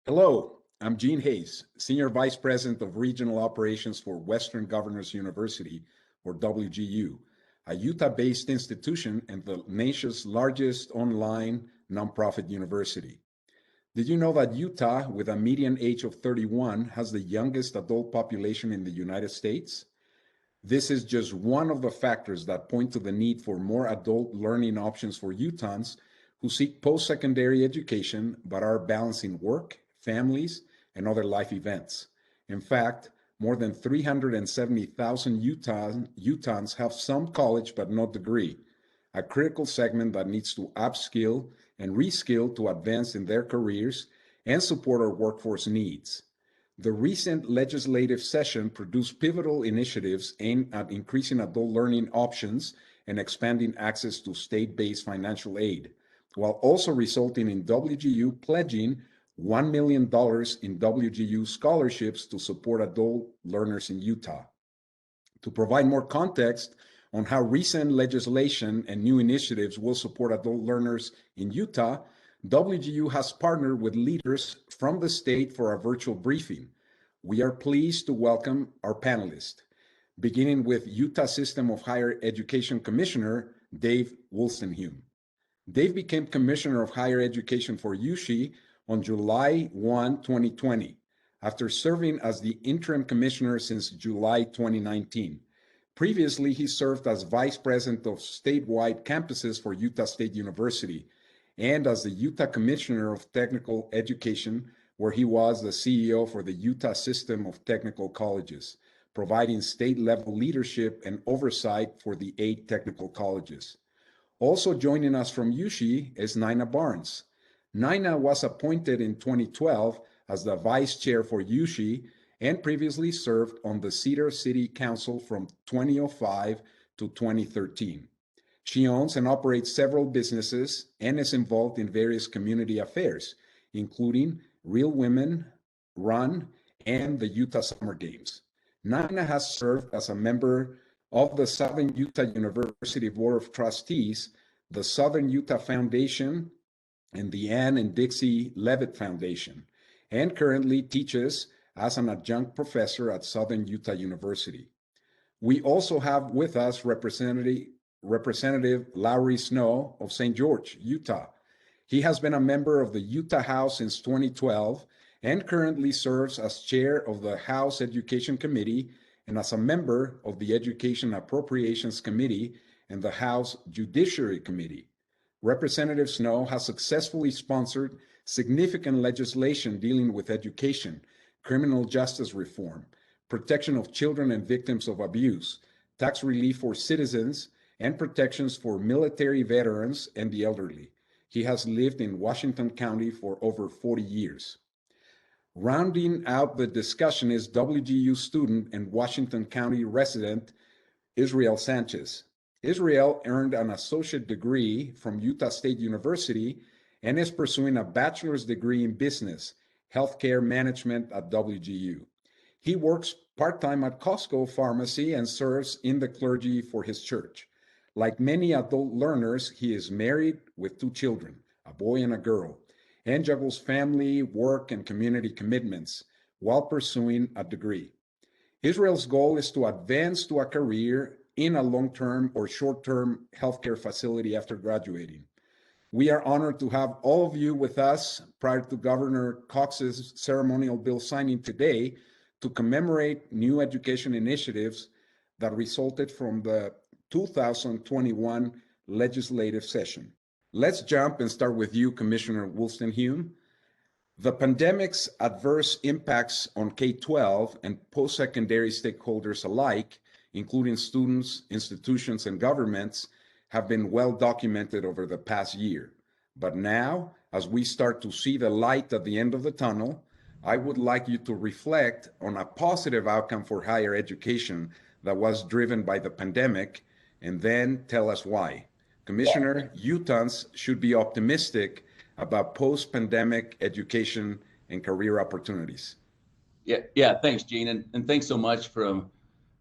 Hello, I'm Gene Hayes, Senior Vice President of Regional Operations for Western Governors University, or WGU, a Utah-based institution and the nation's largest online nonprofit university. Did you know that Utah, with a median age of 31, has the youngest adult population in the United States? This is just one of the factors that point to the need for more adult learning options for Utahns who seek post-secondary education but are balancing work, families, and other life events. In fact, more than 370,000 Utahns have some college but no degree, a critical segment that needs to upskill and reskill to advance in their careers and support our workforce needs. The recent legislative session produced pivotal initiatives aimed at increasing adult learning options and expanding access to state-based financial aid, while also resulting in WGU pledging $1 million in WGU scholarships to support adult learners in Utah. To provide more context on how recent legislation and new initiatives will support adult learners in Utah, WGU has partnered with leaders from the state for a virtual briefing. We are pleased to welcome our panelists, beginning with Utah System of Higher Education Commissioner Dave Wolstenhume. Dave became Commissioner of Higher Education for USHE on July 1, 2020, after serving as the interim commissioner since July 2019. Previously, he served as Vice President of statewide campuses for Utah State University and as the Utah Commissioner of Technical Education, where he was the CEO for the Utah System of Technical Colleges, providing state-level leadership and oversight for the 8 technical colleges. Also joining us from USHE is Nina Barnes. Nina was appointed in 2012 as the Vice Chair for USHE and previously served on the Cedar City Council from 2005 to 2013. She owns and operates several businesses and is involved in various community affairs, including Real Women Run and the Utah Summer Games. Nina has served as a member of the Southern Utah University Board of Trustees, the Southern Utah Foundation, and the Ann and Dixie Levitt Foundation, and currently teaches as an adjunct professor at Southern Utah University. We also have with us Representative Lowry Snow of St. George, Utah. He has been a member of the Utah House since 2012 and currently serves as chair of the House Education Committee and as a member of the Education Appropriations Committee and the House Judiciary Committee. Representative Snow has successfully sponsored significant legislation dealing with education, criminal justice reform, protection of children and victims of abuse, tax relief for citizens, and protections for military veterans and the elderly. He has lived in Washington County for over 40 years. Rounding out the discussion is WGU student and Washington County resident Israel Sanchez. Israel earned an associate degree from Utah State University and is pursuing a bachelor's degree in business, healthcare management at WGU. He works part-time at Costco Pharmacy and serves in the clergy for his church. Like many adult learners, he is married with 2 children, a boy and a girl, and juggles family, work, and community commitments while pursuing a degree. Israel's goal is to advance to a career in a long-term or short-term healthcare facility after graduating. We are honored to have all of you with us prior to Governor Cox's ceremonial bill signing today to commemorate new education initiatives that resulted from the 2021 legislative session. Let's jump and start with you, Commissioner Wolstenhume. The pandemic's adverse impacts on K-12 and post-secondary stakeholders alike, including students, institutions, and governments, have been well documented over the past year. But now, as we start to see the light at the end of the tunnel, I would like you to reflect on a positive outcome for higher education that was driven by the pandemic, and then tell us why. Commissioner, Utahns should be optimistic about post-pandemic education and career opportunities. Yeah, thanks, Gene, and thanks so much to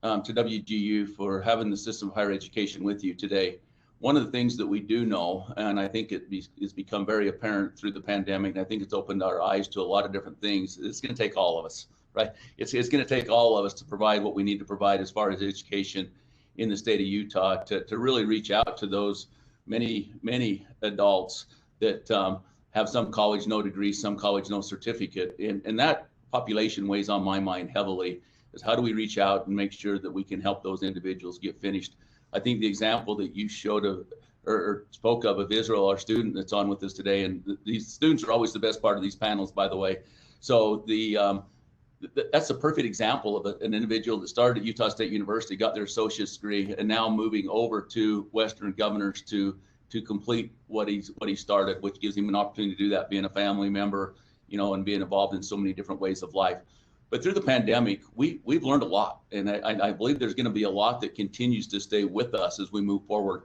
WGU for having the System of Higher Education with you today. one of the things that we do know, and I think it's become very apparent through the pandemic, and I think it's opened our eyes to a lot of different things. It's going to take all of us, right? It's going to take all of us to provide what we need to provide as far as education in the state of Utah to really reach out to those many adults that have some college, no degree, some college, no certificate. And that population weighs on my mind heavily, is how do we reach out and make sure that we can help those individuals get finished. I think the example that you showed or spoke of Israel, our student that's on with us today, and these students are always the best part of these panels, by the way. So that's a perfect example of an individual that started at Utah State University, got their associate's degree, and now moving over to Western Governors to complete what he started, which gives him an opportunity to do that, being a family member, and being involved in so many different ways of life. But through the pandemic, we've learned a lot, and I believe there's going to be a lot that continues to stay with us as we move forward.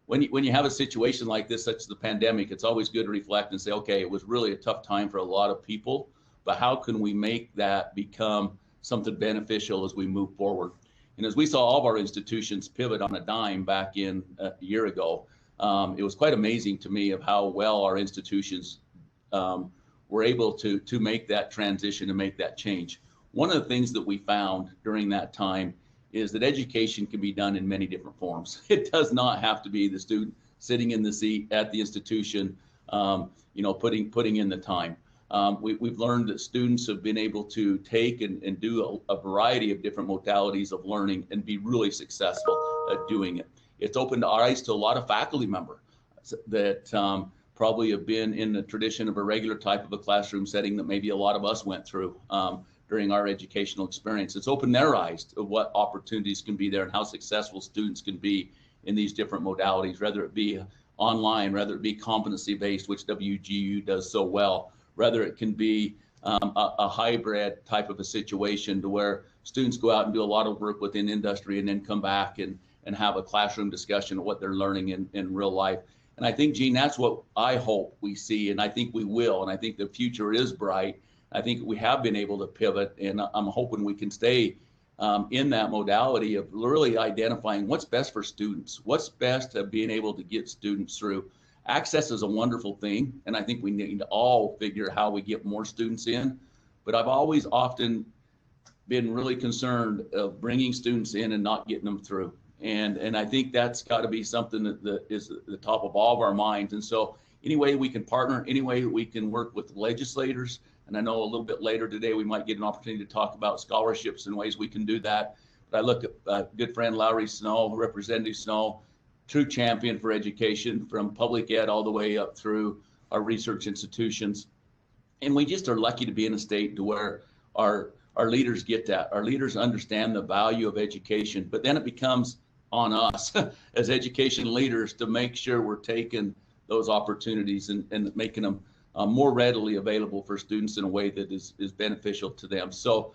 When you have a situation like this, such as the pandemic, it's always good to reflect and say, okay, it was really a tough time for a lot of people, but how can we make that become something beneficial as we move forward? And as we saw all of our institutions pivot on a dime back in a year ago, it was quite amazing to me of how well our institutions were able to make that transition and make that change. One of the things that we found during that time is that education can be done in many different forms. It does not have to be the student sitting in the seat at the institution, putting in the time. We've learned that students have been able to take and do a variety of different modalities of learning and be really successful at doing it. It's opened our eyes to a lot of faculty members that probably have been in the tradition of a regular type of a classroom setting that maybe a lot of us went through during our educational experience. It's opened their eyes to what opportunities can be there and how successful students can be in these different modalities, whether it be online, whether it be competency-based, which WGU does so well, whether it can be a hybrid type of a situation to where students go out and do a lot of work within industry and then come back and have a classroom discussion of what they're learning in real life. And I think, Gene, that's what I hope we see, and I think we will, and I think the future is bright. I think we have been able to pivot, and I'm hoping we can stay in that modality of really identifying what's best for students, what's best at being able to get students through. Access is a wonderful thing, and I think we need to all figure how we get more students in, but I've always often been really concerned of bringing students in and not getting them through. And I think that's got to be something that is at the top of all of our minds. And so any way we can partner, any way we can work with legislators, and I know a little bit later today we might get an opportunity to talk about scholarships and ways we can do that. But I look at good friend Lowry Snow, Representative Snow, true champion for education from public ed all the way up through our research institutions. And we just are lucky to be in a state to where our leaders get that. Our leaders understand the value of education, but then it becomes on us as education leaders to make sure we're taking those opportunities and making them more readily available for students in a way that is beneficial to them. So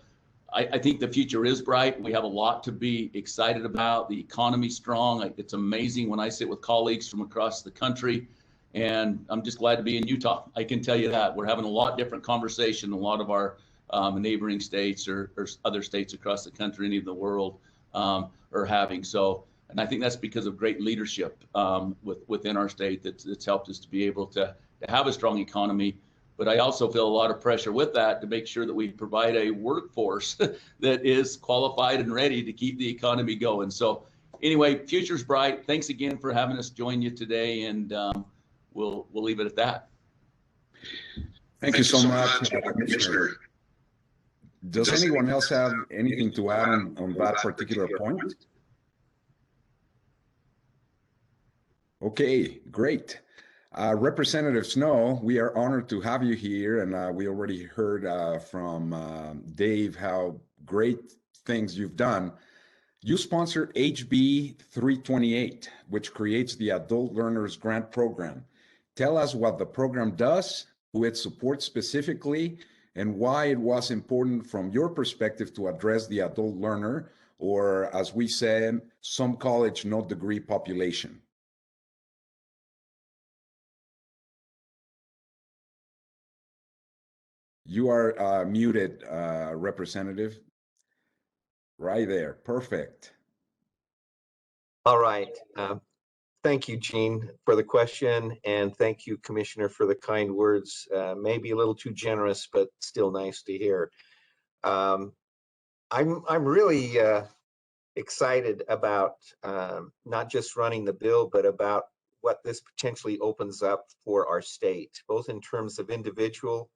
I think the future is bright. We have a lot to be excited about. The economy's strong. It's amazing when I sit with colleagues from across the country, and I'm just glad to be in Utah. I can tell you that. We're having a lot different conversation than a lot of our neighboring states or other states across the country and even the world are having. So, and I think that's because of great leadership within our state that's helped us to be able to have a strong economy. But I also feel a lot of pressure with that to make sure that we provide a workforce that is qualified and ready to keep the economy going. So anyway, future's bright. Thanks again for having us join you today, and we'll leave it at that. Thank you so much, Commissioner. Does anyone else have anything to add on that particular point? Okay, great. Representative Snow, we are honored to have you here, and we already heard from Dave how great things you've done. You sponsored HB 328, which creates the Adult Learners Grant Program. Tell us what the program does, who it supports specifically, and why it was important from your perspective to address the adult learner, or as we said, some college, no degree population. You are muted, Representative. Right there. Perfect. All right. Thank you, Gene, for the question, and thank you, Commissioner, for the kind words. Maybe a little too generous, but still nice to hear. Um, I'm really excited about not just running the bill, but about what this potentially opens up for our state, both in terms of individual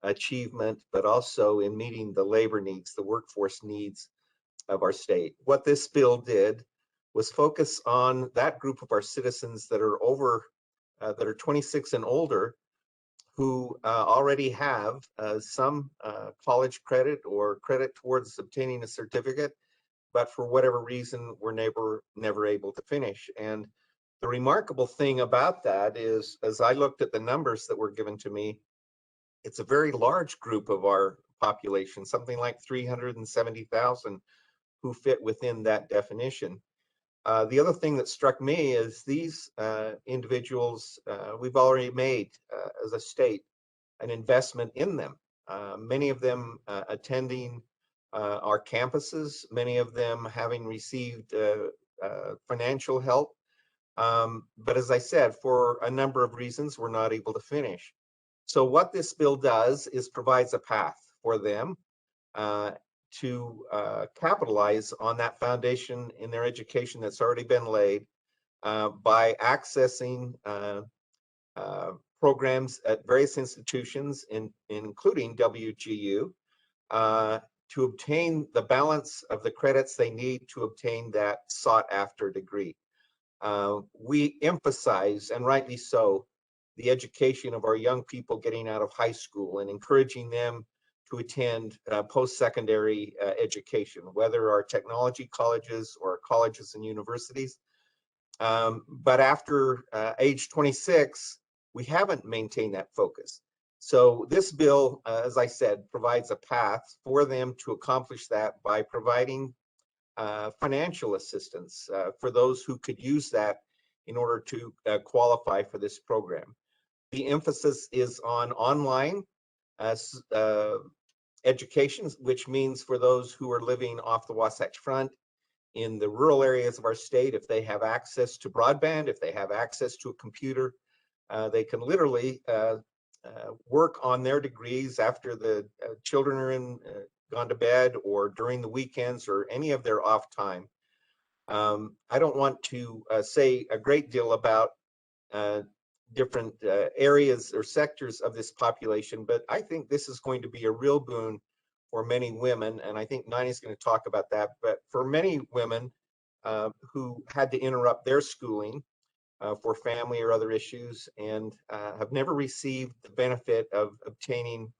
achievement, but also in meeting the labor needs, the workforce needs of our state. What this bill did was focus on that group of our citizens that are that are 26 and older, who already have some college credit or credit towards obtaining a certificate, but for whatever reason were never able to finish. And the remarkable thing about that is, as I looked at the numbers that were given to me, it's a very large group of our population, something like 370,000 who fit within that definition. The other thing that struck me is these individuals, we've already made as a state an investment in them. Many of them attending our campuses, many of them having received financial help. But as I said, for a number of reasons, we're not able to finish. So what this bill does is provides a path for them to capitalize on that foundation in their education that's already been laid by accessing programs at various institutions, including WGU, to obtain the balance of the credits they need to obtain that sought after degree. We emphasize, and rightly so, the education of our young people getting out of high school and encouraging them to attend post-secondary education, whether our technology colleges or colleges and universities. But after age 26, we haven't maintained that focus. So this bill, as I said, provides a path for them to accomplish that by providing financial assistance for those who could use that in order to qualify for this program. The emphasis is on online education, which means for those who are living off the Wasatch Front in the rural areas of our state, if they have access to broadband, if they have access to a computer, they can literally work on their degrees after the children are gone to bed or during the weekends or any of their off time. I don't want to say a great deal about different areas or sectors of this population, but I think this is going to be a real boon for many women, and I think Nani's going to talk about that, but for many women who had to interrupt their schooling for family or other issues and have never received the benefit of obtaining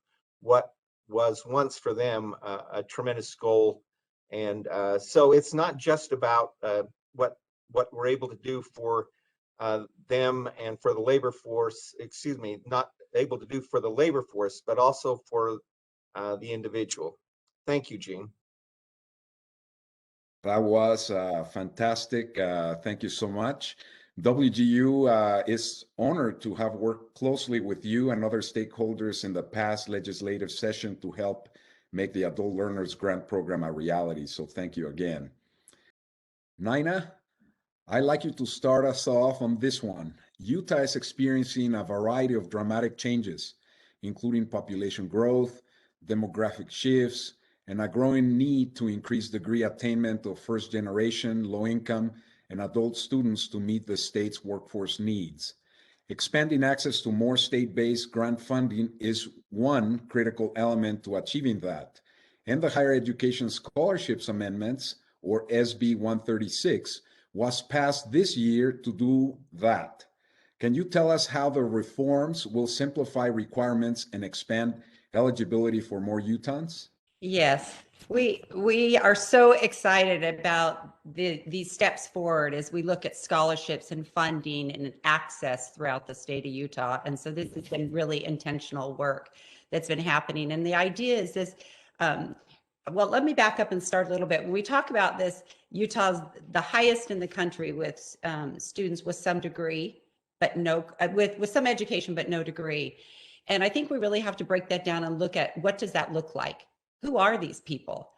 what was once for them a tremendous goal. And so it's not just about what we're able to do for them and for the labor force, excuse me, not able to do for the labor force, but also for the individual. Thank you, Gene. That was fantastic. Thank you so much. WGU is honored to have worked closely with you and other stakeholders in the past legislative session to help make the Adult Learners Grant Program a reality. So thank you again. Nina, I'd like you to start us off on this one. Utah is experiencing a variety of dramatic changes, including population growth, demographic shifts, and a growing need to increase degree attainment of first-generation, low-income, and adult students to meet the state's workforce needs. Expanding access to more state-based grant funding is one critical element to achieving that. And the Higher Education Scholarships Amendments, or SB 136, was passed this year to do that. Can you tell us how the reforms will simplify requirements and expand eligibility for more Utahns? Yes, we are so excited about these steps forward as we look at scholarships and funding and access throughout the state of Utah. And so this has been really intentional work that's been happening. And the idea is this, well, let me back up and start a little bit. When we talk about this, Utah's the highest in the country with students with some degree, but no, with some education, but no degree. And I think we really have to break that down and look at what does that look like? Who are these people?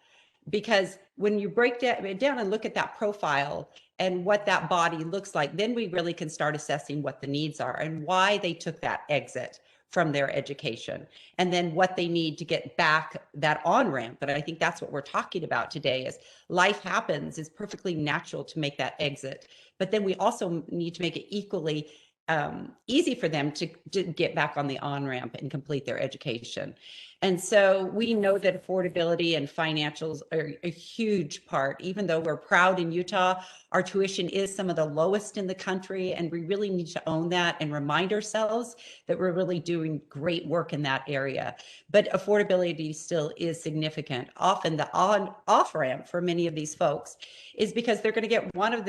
because when you break down and look at that profile and what that body looks like, then we really can start assessing what the needs are and why they took that exit from their education, and then what they need to get back that on ramp. But I think that's what we're talking about today, is life happens. It's perfectly natural to make that exit, but then we also need to make it equally easy for them to get back on the on ramp and complete their education. And so we know that affordability and financials are a huge part. Even though we're proud in Utah, our tuition is some of the lowest in the country, and we really need to own that and remind ourselves that we're really doing great work in that area. But affordability still is significant. Often the off ramp for many of these folks is because they're going to get one of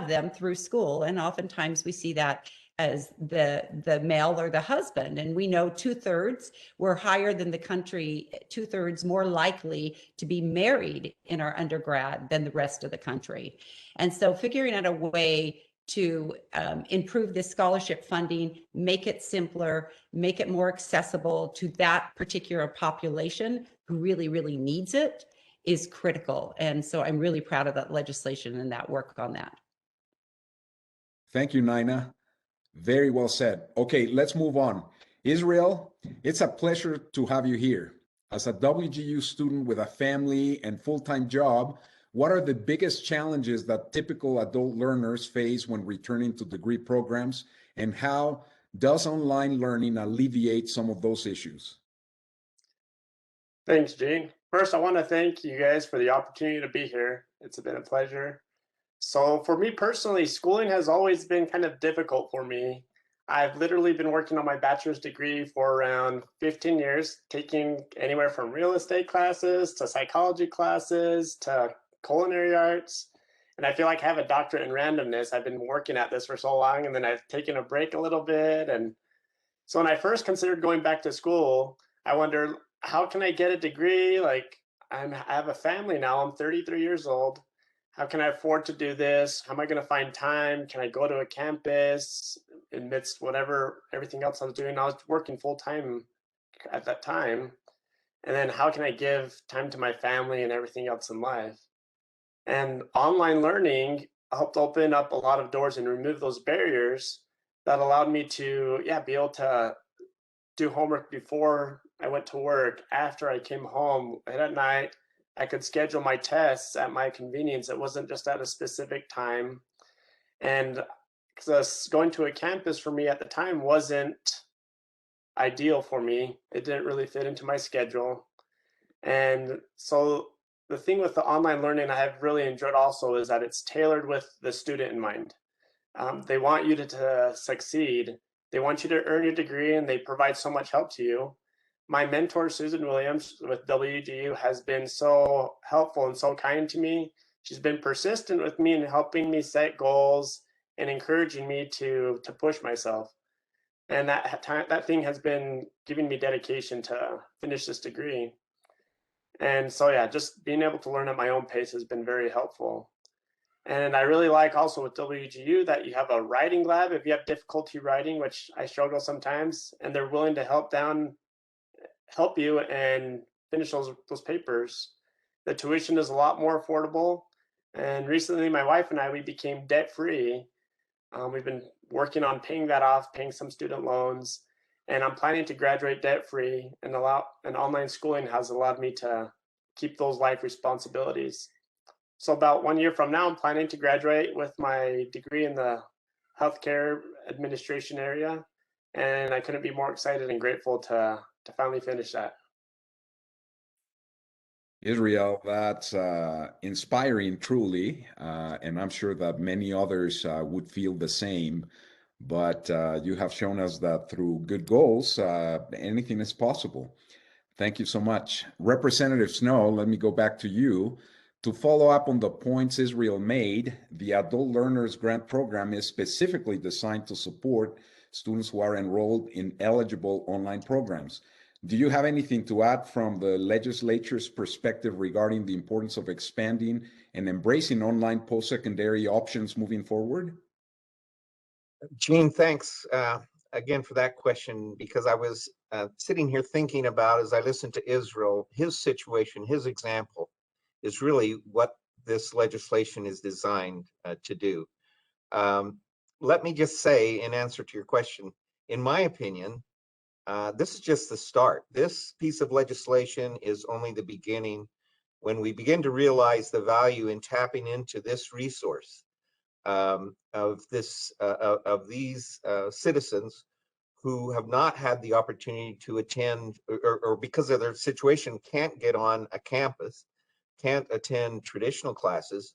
them through school, and oftentimes we see that as the male or the husband. And we know 2/3 were higher than the country, 2/3 more likely to be married in our undergrad than the rest of the country. And so figuring out a way to improve this scholarship funding, make it simpler, make it more accessible to that particular population who really, really needs it, is critical. And so I'm really proud of that legislation and that work on that. Thank you, Nina. Very well said. Okay, let's move on. Israel, it's a pleasure to have you here. As a WGU student with a family and full-time job, what are the biggest challenges that typical adult learners face when returning to degree programs, and how does online learning alleviate some of those issues? Thanks, Gene. First, I want to thank you guys for the opportunity to be here. It's been a pleasure. So for me personally, schooling has always been kind of difficult for me. I've literally been working on my bachelor's degree for around 15 years, taking anywhere from real estate classes to psychology classes to culinary arts. And I feel like I have a doctorate in randomness. I've been working at this for so long, and then I've taken a break a little bit. And so when I first considered going back to school, I wondered, how can I get a degree? Like, I have a family now. I'm 33 years old. How can I afford to do this? How am I going to find time? Can I go to a campus amidst everything else I was doing? I was working full time at that time. And then how can I give time to my family and everything else in life? And online learning helped open up a lot of doors and remove those barriers that allowed me to, be able to do homework before I went to work, after I came home, late at night. I could schedule my tests at my convenience. It wasn't just at a specific time. And because going to a campus for me at the time wasn't ideal for me. It didn't really fit into my schedule. And so the thing with the online learning I have really enjoyed also is that it's tailored with the student in mind. They want you to succeed. They want you to earn your degree, and they provide so much help to you. My mentor, Susan Williams with WGU, has been so helpful and so kind to me. She's been persistent with me in helping me set goals and encouraging me to push myself. And that thing has been giving me dedication to finish this degree. And so, just being able to learn at my own pace has been very helpful. And I really like also with WGU that you have a writing lab if you have difficulty writing, which I struggle sometimes, and they're willing to help you and finish those papers. The tuition is a lot more affordable. And recently my wife and I, we became debt free. We've been working on paying that off, paying some student loans, and I'm planning to graduate debt free, and online schooling has allowed me to keep those life responsibilities. So about 1 year from now, I'm planning to graduate with my degree in the healthcare administration area. And I couldn't be more excited and grateful to finally finish that. Israel, that's inspiring, truly, and I'm sure that many others would feel the same. But you have shown us that through good goals, anything is possible. Thank you so much. Representative Snow, let me go back to you. To follow up on the points Israel made, the Adult Learners Grant Program is specifically designed to support students who are enrolled in eligible online programs. Do you have anything to add from the legislature's perspective regarding the importance of expanding and embracing online post-secondary options moving forward? Gene, thanks again for that question, because I was sitting here thinking about, as I listened to Israel, his situation, his example. is really what this legislation is designed to do. Let me just say, in answer to your question, in my opinion, this is just the start. This piece of legislation is only the beginning. When we begin to realize the value in tapping into this resource of these citizens who have not had the opportunity to attend, or because of their situation can't get on a campus, can't attend traditional classes,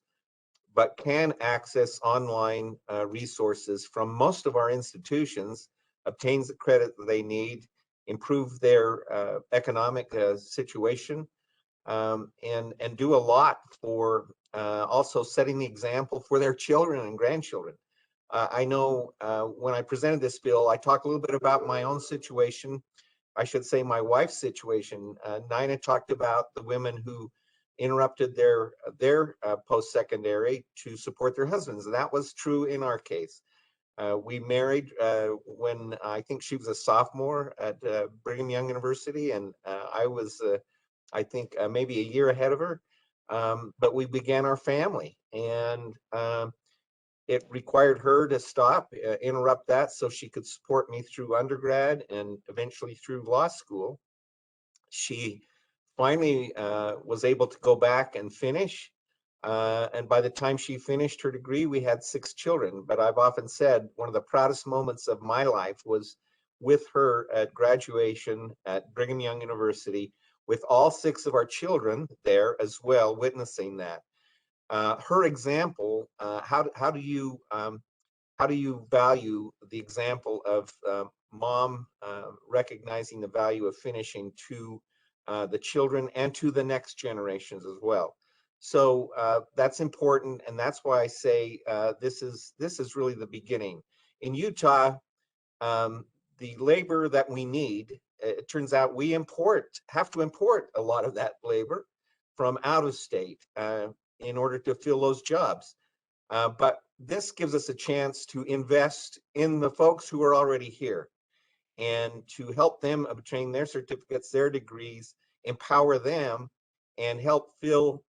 but can access online resources from most of our institutions, obtains the credit that they need, improve their economic situation, and do a lot for also setting the example for their children and grandchildren. I know when I presented this bill, I talked a little bit about my own situation. I should say my wife's situation. Nina talked about the women who interrupted their post-secondary to support their husbands. And that was true in our case. We married when I think she was a sophomore at Brigham Young University, and I was, I think, maybe a year ahead of her. But we began our family, and it required her to stop, interrupt that so she could support me through undergrad and eventually through law school. She finally was able to go back and finish. And by the time she finished her degree, we had 6 children. But I've often said one of the proudest moments of my life was with her at graduation at Brigham Young University, with all 6 of our children there as well, witnessing that. Her example, how do you value the example of mom recognizing the value of finishing to the children and to the next generations as well? So that's important, and that's why I say this is really the beginning. In Utah, the labor that we need, it turns out we have to import a lot of that labor from out of state in order to fill those jobs. But this gives us a chance to invest in the folks who are already here and to help them obtain their certificates, their degrees, empower them, and help fill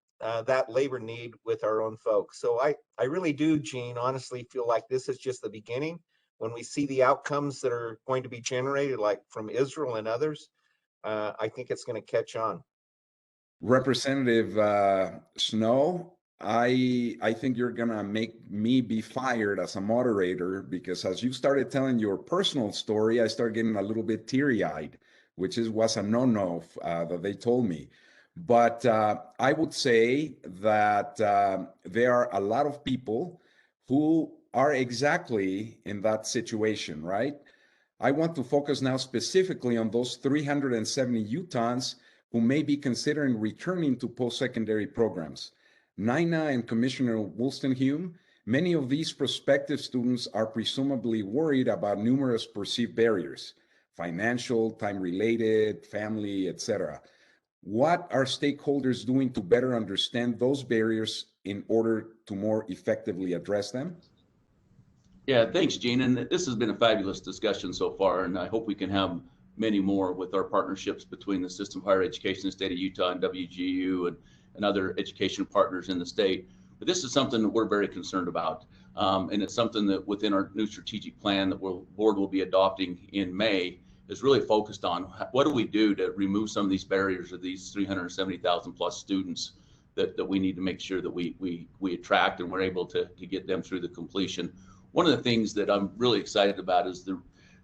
that labor need with our own folks. So I really do, Gene, honestly feel like this is just the beginning. When we see the outcomes that are going to be generated, like from Israel and others, I think it's going to catch on. Representative Snow, I think you're gonna make me be fired as a moderator, because as you started telling your personal story, I started getting a little bit teary-eyed, which was a no-no that they told me. But I would say that there are a lot of people who are exactly in that situation, right? I want to focus now specifically on those 370 Utahns who may be considering returning to post-secondary programs. Nina and Commissioner Wolstenhume, many of these prospective students are presumably worried about numerous perceived barriers, financial, time-related, family, etc. What are stakeholders doing to better understand those barriers in order to more effectively address them? Yeah, thanks, Gene. And this has been a fabulous discussion so far, and I hope we can have many more with our partnerships between the System of Higher Education in the state of Utah and WGU and other education partners in the state. But this is something that we're very concerned about. And it's something that within our new strategic plan that the board will be adopting in May is really focused on what do we do to remove some of these barriers of these 370,000 plus students that we need to make sure that we attract and we're able to get them through the completion. One of the things that I'm really excited about is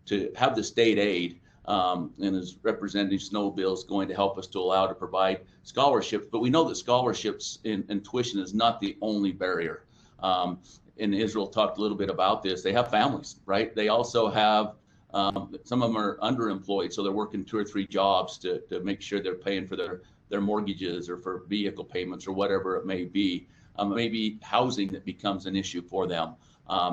to have the state aid, and as Representative Snowbill is going to help us to allow to provide scholarships. But we know that scholarships and tuition is not the only barrier. And Israel talked a little bit about this. They have families, right? They also have, some of them are underemployed, so they're working 2 or 3 jobs to make sure they're paying for their mortgages or for vehicle payments or whatever it may be. Maybe housing that becomes an issue for them.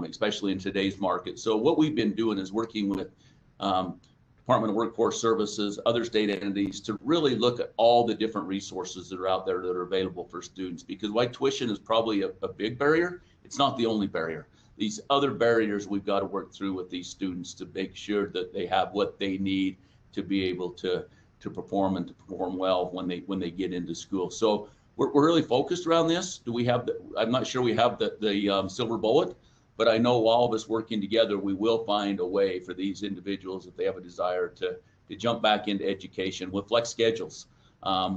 Especially in today's market. So what we've been doing is working with Department of Workforce Services, other state entities to really look at all the different resources that are out there that are available for students. Because while tuition is probably a big barrier, it's not the only barrier. These other barriers we've got to work through with these students to make sure that they have what they need to be able to perform and to perform well when they get into school. So we're really focused around this. Do we have I'm not sure we have the silver bullet, but I know all of us working together, we will find a way for these individuals, if they have a desire to jump back into education with flex schedules.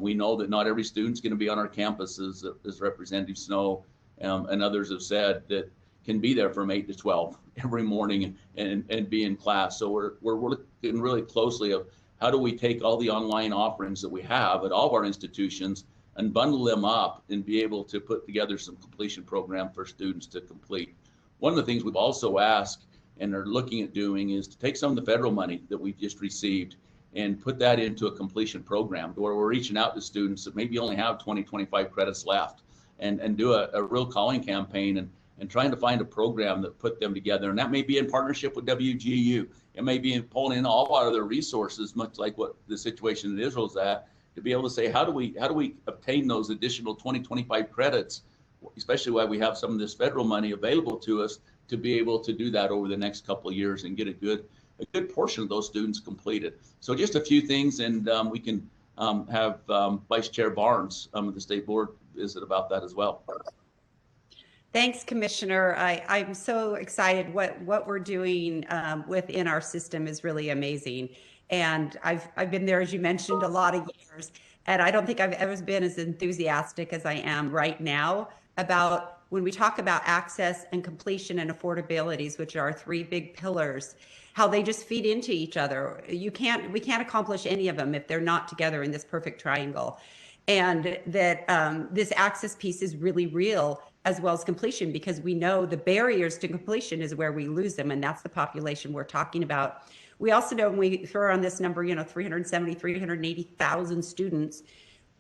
We know that not every student's going to be on our campus, as Representative Snow and others have said, that can be there from 8 to 12 every morning and be in class. So we're looking really closely of how do we take all the online offerings that we have at all of our institutions and bundle them up and be able to put together some completion program for students to complete. One of the things we've also asked and are looking at doing is to take some of the federal money that we've just received and put that into a completion program where we're reaching out to students that maybe only have 20, 25 credits left and do a real calling campaign and trying to find a program that put them together. And that may be in partnership with WGU. It may be in pulling in all our other resources, much like what the situation in Israel's at, to be able to say, how do we obtain those additional 20, 25 credits, especially while we have some of this federal money available to us, to be able to do that over the next couple of years and get a good portion of those students completed. So just a few things, and we can have Vice Chair Barnes of the State Board visit about that as well. Thanks, Commissioner. I'm so excited. What we're doing within our system is really amazing. And I've been there, as you mentioned, a lot of years. And I don't think I've ever been as enthusiastic as I am right now about when we talk about access and completion and affordabilities, which are our three big pillars, how they just feed into each other. We can't accomplish any of them if they're not together in this perfect triangle. And that this access piece is really real, as well as completion, because we know the barriers to completion is where we lose them, and that's the population we're talking about. We also know when we throw on this number, 370, 380,000 students,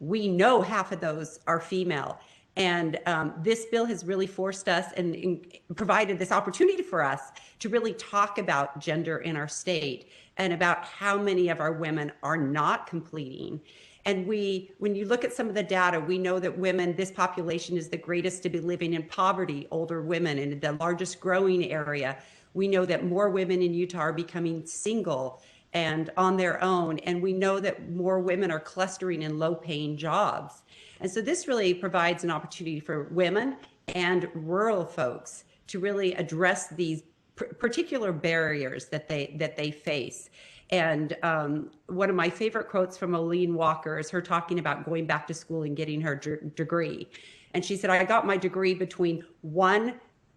we know half of those are female. And this bill has really forced us and provided this opportunity for us to really talk about gender in our state and about how many of our women are not completing. And when you look at some of the data, we know that women, this population is the greatest to be living in poverty, older women, in the largest growing area. We know that more women in Utah are becoming single and on their own. And we know that more women are clustering in low-paying jobs. And so this really provides an opportunity for women and rural folks to really address these particular barriers that they face. And one of my favorite quotes from Aline Walker is her talking about going back to school and getting her degree. And she said, I got my degree between 1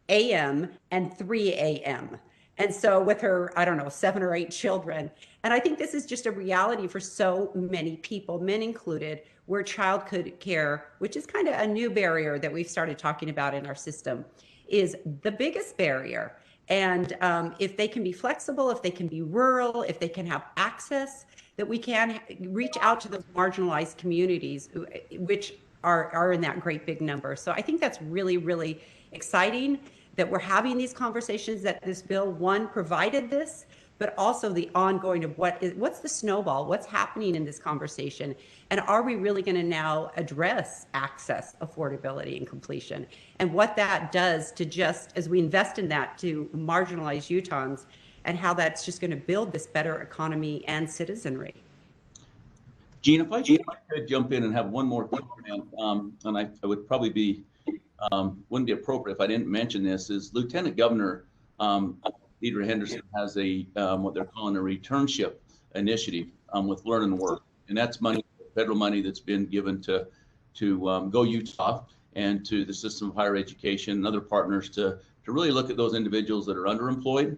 a.m. and 3 a.m. And so with her, 7 or 8 children. And I think this is just a reality for so many people, men included, where childhood care, which is kind of a new barrier that we've started talking about in our system, is the biggest barrier. And if they can be flexible, if they can be rural, if they can have access, that we can reach out to those marginalized communities, which are in that great big number. So I think that's really, really exciting that we're having these conversations, that this bill, one, provided this, but also the ongoing of what's the snowball, what's happening in this conversation, and are we really going to now address access, affordability, and completion, and what that does to just, as we invest in that, to marginalized Utahns, and how that's just going to build this better economy and citizenry. Gene, if I could jump in and have one more comment, and I would probably be, wouldn't be appropriate if I didn't mention this, is Lieutenant Governor Deidre Henderson has a what they're calling a returnship initiative with Learn and Work, and that's money, federal money that's been given to Go Utah and to the system of higher education and other partners to really look at those individuals that are underemployed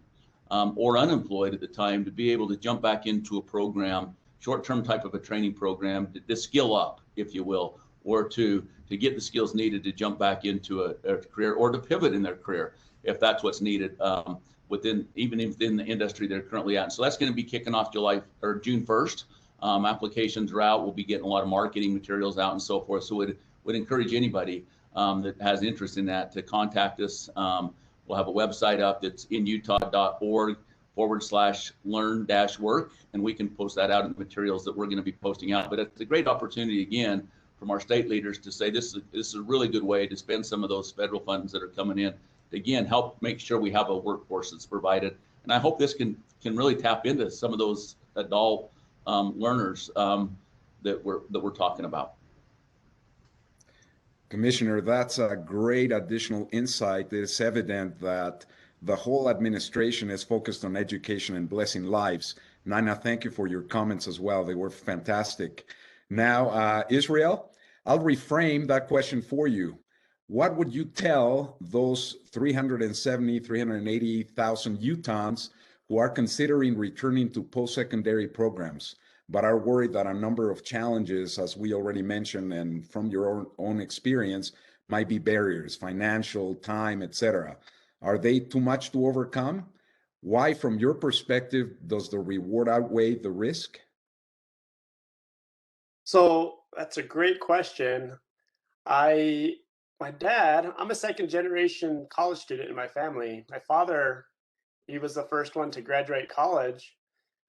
or unemployed at the time, to be able to jump back into a program, short-term type of a training program, to skill up, if you will, or to get the skills needed to jump back into a career, or to pivot in their career if that's what's needed. Within the industry they're currently at. And so that's going to be kicking off June 1st. Applications are out. We'll be getting a lot of marketing materials out and so forth. So would encourage anybody that has interest in that to contact us. We'll have a website up that's inutah.org/learn-work, and we can post that out in the materials that we're going to be posting out. But it's a great opportunity, again, from our state leaders to say this is a really good way to spend some of those federal funds that are coming in. Again, help make sure we have a workforce that's provided. And I hope this can really tap into some of those adult learners that we're talking about. Commissioner, that's a great additional insight. It's evident that the whole administration is focused on education and blessing lives. Nina, thank you for your comments as well. They were fantastic. Now, Israel, I'll reframe that question for you. What would you tell those 370, 380,000 Utahns who are considering returning to post-secondary programs, but are worried that a number of challenges, as we already mentioned, and from your own experience, might be barriers, financial, time, etc. Are they too much to overcome? Why, from your perspective, does the reward outweigh the risk? So that's a great question. My dad, I'm a second generation college student in my family. My father, he was the first one to graduate college,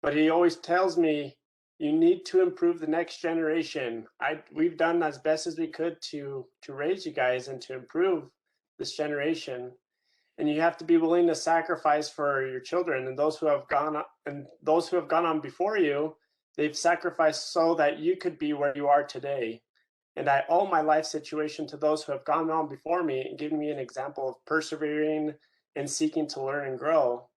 but he always tells me, you need to improve the next generation. We've done as best as we could to raise you guys and to improve this generation. And you have to be willing to sacrifice for your children and those who have gone on before you. They've sacrificed so that you could be where you are today. And I owe my life situation to those who have gone on before me and given me an example of persevering and seeking to learn and grow.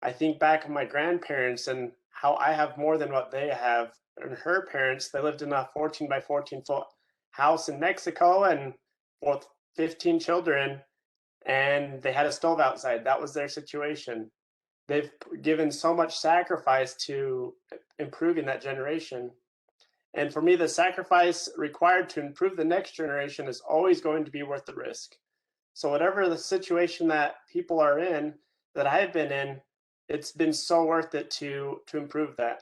I think back of my grandparents and how I have more than what they have. And her parents, they lived in a 14 by 14-foot house in Mexico and with 15 children, and they had a stove outside. That was their situation. They've given so much sacrifice to improving that generation. And for me, the sacrifice required to improve the next generation is always going to be worth the risk. So whatever the situation that people are in, that I've been in, it's been so worth it to improve that.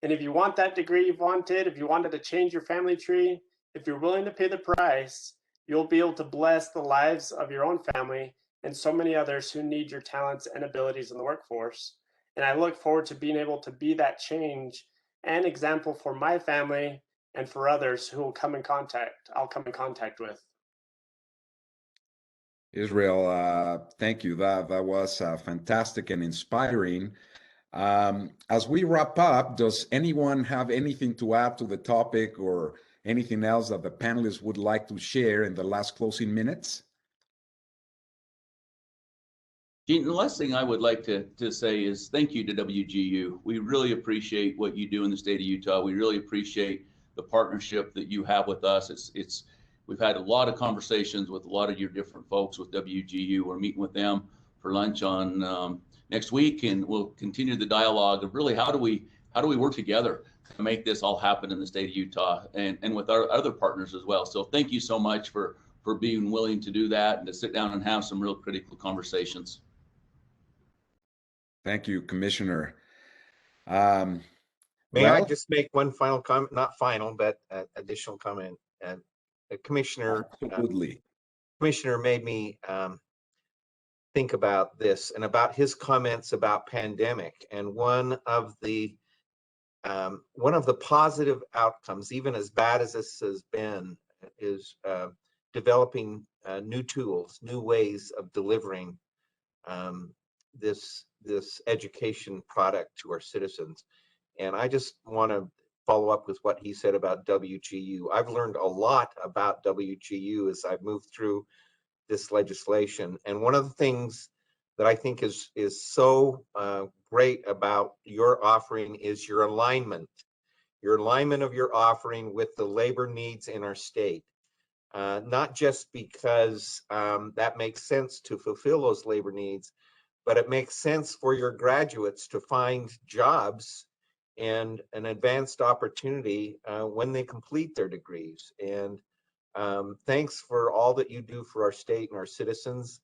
And if you want that degree you've wanted, if you wanted to change your family tree, if you're willing to pay the price, you'll be able to bless the lives of your own family and so many others who need your talents and abilities in the workforce. And I look forward to being able to be that change and example for my family and for others who I'll come in contact with. Israel, thank you. That was fantastic and inspiring. As we wrap up, does anyone have anything to add to the topic or anything else that the panelists would like to share in the last closing minutes? Gene, the last thing I would like to say is thank you to WGU. We really appreciate what you do in the state of Utah. We really appreciate the partnership that you have with us. We've had a lot of conversations with a lot of your different folks with WGU. We're meeting with them for lunch on next week, and we'll continue the dialogue of really how do we work together to make this all happen in the state of Utah and with our other partners as well. So thank you so much for being willing to do that and to sit down and have some real critical conversations. Thank you, Commissioner. May I just make one final comment? Not final, but additional comment. The Commissioner made me think about this and about his comments about pandemic. And one of the positive outcomes, even as bad as this has been, is developing new tools, new ways of delivering this education product to our citizens. And I just want to follow up with what he said about WGU. I've learned a lot about WGU as I've moved through this legislation. And one of the things that I think is so great about your offering is your alignment of your offering with the labor needs in our state. Not just because that makes sense to fulfill those labor needs, but it makes sense for your graduates to find jobs and an advanced opportunity when they complete their degrees. And thanks for all that you do for our state and our citizens.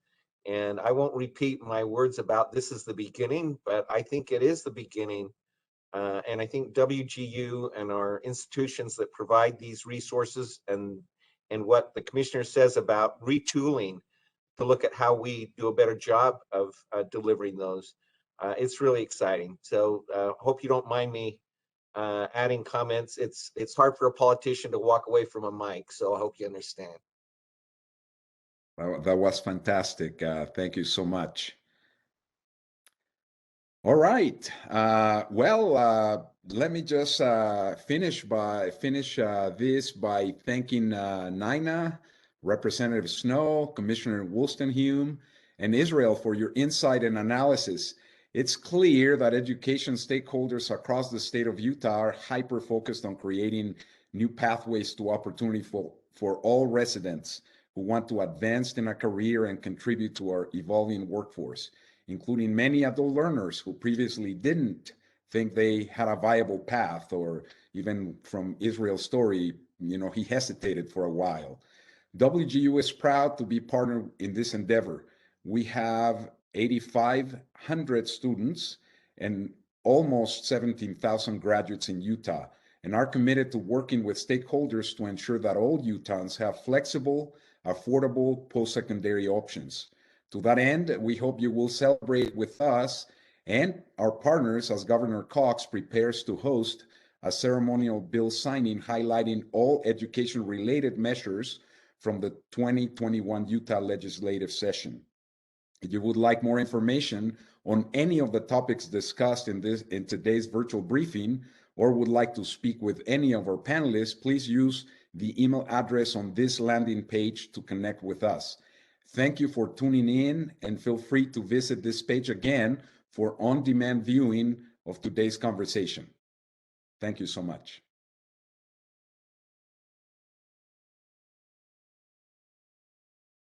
And I won't repeat my words about this is the beginning, but I think it is the beginning. And I think WGU and our institutions that provide these resources and what the Commissioner says about retooling to look at how we do a better job of delivering those. It's really exciting. So hope you don't mind me adding comments. It's hard for a politician to walk away from a mic, so I hope you understand. That was fantastic. Thank you so much. All right. Let me just finish this by thanking Nina Representative Snow, Commissioner Wolstenhume, and Israel for your insight and analysis. It's clear that education stakeholders across the state of Utah are hyper-focused on creating new pathways to opportunity for all residents who want to advance in a career and contribute to our evolving workforce, including many adult learners who previously didn't think they had a viable path, or even from Israel's story, he hesitated for a while. WGU is proud to be partnered in this endeavor. We have 8,500 students and almost 17,000 graduates in Utah, and are committed to working with stakeholders to ensure that all Utahns have flexible, affordable post-secondary options. To that end, we hope you will celebrate with us and our partners as Governor Cox prepares to host a ceremonial bill signing highlighting all education-related measures from the 2021 Utah legislative session. If you would like more information on any of the topics discussed in today's virtual briefing, or would like to speak with any of our panelists, please use the email address on this landing page to connect with us. Thank you for tuning in, and feel free to visit this page again for on-demand viewing of today's conversation. Thank you so much.